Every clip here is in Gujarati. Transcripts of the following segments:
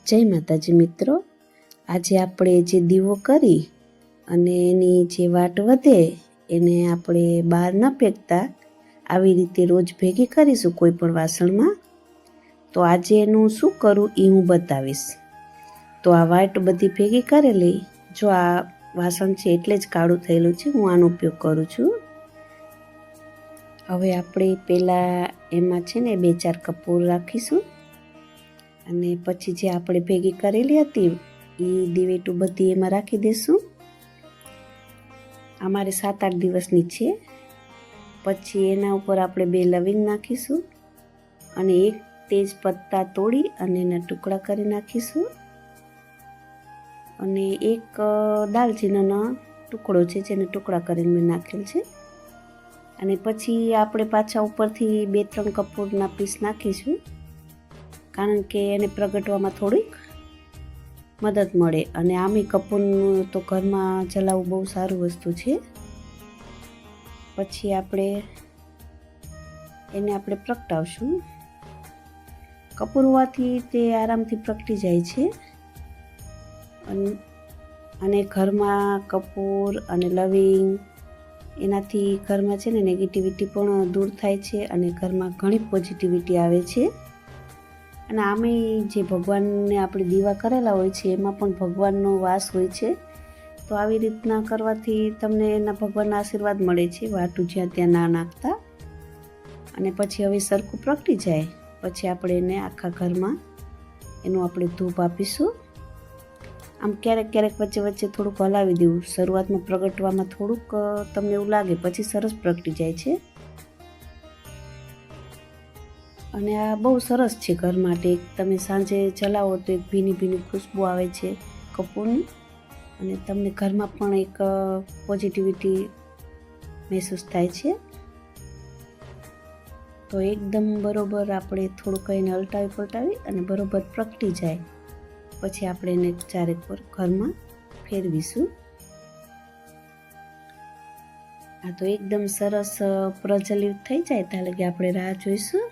જય માતાજી મિત્રો, આજે આપણે જે દીવો કરી અને એની જે વાટ વધે એને આપણે બહાર ન ફેંકતા આવી રીતે રોજ ભેગી કરીશું કોઈ પણ વાસણમાં. તો આજે એનું શું કરું એ હું બતાવીશ. તો આ વાટ બધી ભેગી કરેલી, જો આ વાસણ છે એટલે જ કાળું થયેલું છે, હું આનો ઉપયોગ કરું છું. હવે આપણે પહેલાં એમાં છે ને 2-4 કપૂર રાખીશું અને પછી જે આપણે ભેગી કરેલી હતી એ દિવેટું બધી એમાં રાખી દઈશું. અમારે 7-8 દિવસની છે. પછી એના ઉપર આપણે 2 લવિંગ નાખીશું અને 1 તેજ પત્તા તોડી અને એના ટુકડા કરી નાખીશું અને 1 દાલચીનીનો ટુકડો છે જેને ટુકડા કરીને મેં નાખેલ છે. અને પછી આપણે પાછા ઉપરથી 2-3 કપૂરના પીસ નાખીશું, કારણ કે એને પ્રગટવામાં થોડીક મદદ મળે. અને આમે કપૂરનું તો ઘરમાં જલાવવું બહુ સારું વસ્તુ છે. પછી એને આપણે પ્રગટાવશું. કપૂર હોવાથી તે આરામથી પ્રગટી જાય છે અને ઘરમાં કપૂર અને લવિંગ એનાથી ઘરમાં છે ને નેગેટિવિટી પણ દૂર થાય છે અને ઘરમાં ઘણી પોઝિટિવિટી આવે છે. અને આમે જે ભગવાનને આપણે દીવા કરેલા હોય છે એમાં પણ ભગવાનનો વાસ હોય છે. તો આવી રીતના કરવાથી તમને એના ભગવાનના આશીર્વાદ મળે છે, વાટું જ્યાં ત્યાં ના નાખતા. અને પછી હવે સરખું પ્રગટી જાય પછી આપણે એને આખા ઘરમાં એનું આપણે ધૂપ આપીશું. આમ ક્યારેક ક્યારેક વચ્ચે વચ્ચે થોડુંક હલાવી દેવું. શરૂઆતમાં પ્રગટવામાં થોડુંક તમને એવું લાગે, પછી સરસ પ્રગટી જાય છે. અને આ બહુ સરસ છે ઘર માટે. તમે સાંજે જલાવો તો એક ભીની ભીની ખુશ્બુ આવે છે કપૂરની અને તમને ઘરમાં પણ એક પોઝિટિવિટી મહેસૂસ થાય છે. તો એકદમ બરોબર આપણે થોડુંક એને હલટાવી પલટાવી અને બરોબર પ્રગટી જાય પછી આપણે એને ચારેક પર ઘરમાં ફેરવીશું. આ તો એકદમ સરસ પ્રજ્વલિત થઈ જાય ત્યાં લગી આપણે રાહ જોઈશું,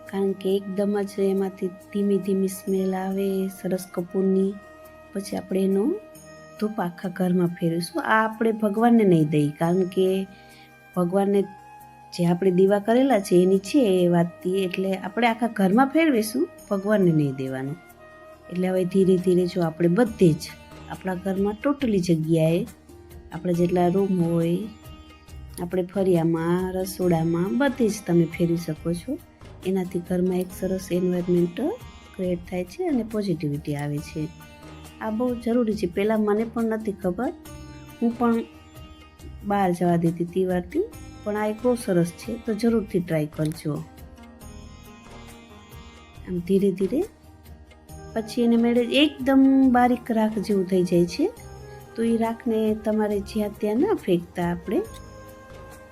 કારણ કે એકદમ જ એમાંથી ધીમી ધીમી સ્મેલ આવે સરસ કપૂરની. પછી આપણે એનો ધૂપ આખા ઘરમાં ફેરવીશું. આ આપણે ભગવાનને નહીં દઈએ, કારણ કે ભગવાનને જે આપણે દીવા કરેલા છે એની છે એ વાતથી, એટલે આપણે આખા ઘરમાં ફેરવીશું, ભગવાનને નહીં દેવાનું. એટલે હવે ધીરે ધીરે જો આપણે બધે જ આપણા ઘરમાં ટોટલી જગ્યાએ આપણે જેટલા રૂમ હોય, આપણે ફળિયામાં, રસોડામાં બધે જ તમે ફેરવી શકો છો. એનાથી ઘરમાં એક સરસ એન્વાયરમેન્ટ ક્રિએટ થાય છે અને પોઝિટિવિટી આવે છે. આ બહુ જરૂરી છે. પહેલાં મને પણ નથી ખબર, હું પણ બહાર જવા દેતી હતી વારથી, પણ આ એક બહુ સરસ છે, તો જરૂરથી ટ્રાય કરજો. આમ ધીરે ધીરે પછી એને મેળે એકદમ બારીક રાખ જેવું થઈ જાય છે. તો એ રાખને તમારે જ્યાં ત્યાં ના ફેંકતા આપણે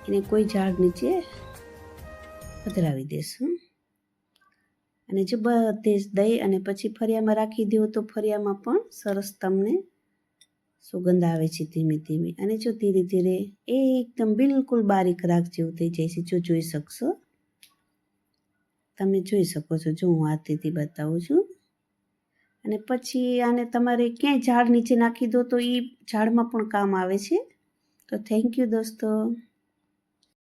એને કોઈ ઝાડ નીચે પધરાવી દેશું. અને જો બધે જ દહીં અને પછી ફળિયામાં રાખી દો તો ફળિયામાં પણ સરસ તમને સુગંધ આવે છે ધીમે ધીમે. અને જો ધીરે ધીરે એકદમ બિલકુલ બારીક રાખ જેવું થઈ જાય છે. જો જોઈ શકશો, તમે જોઈ શકો છો, જો હું હાથેથી બતાવું છું. અને પછી આને તમારે ક્યાંય ઝાડ નીચે નાખી દો તો એ ઝાડમાં પણ કામ આવે છે. તો થેન્ક યુ દોસ્તો.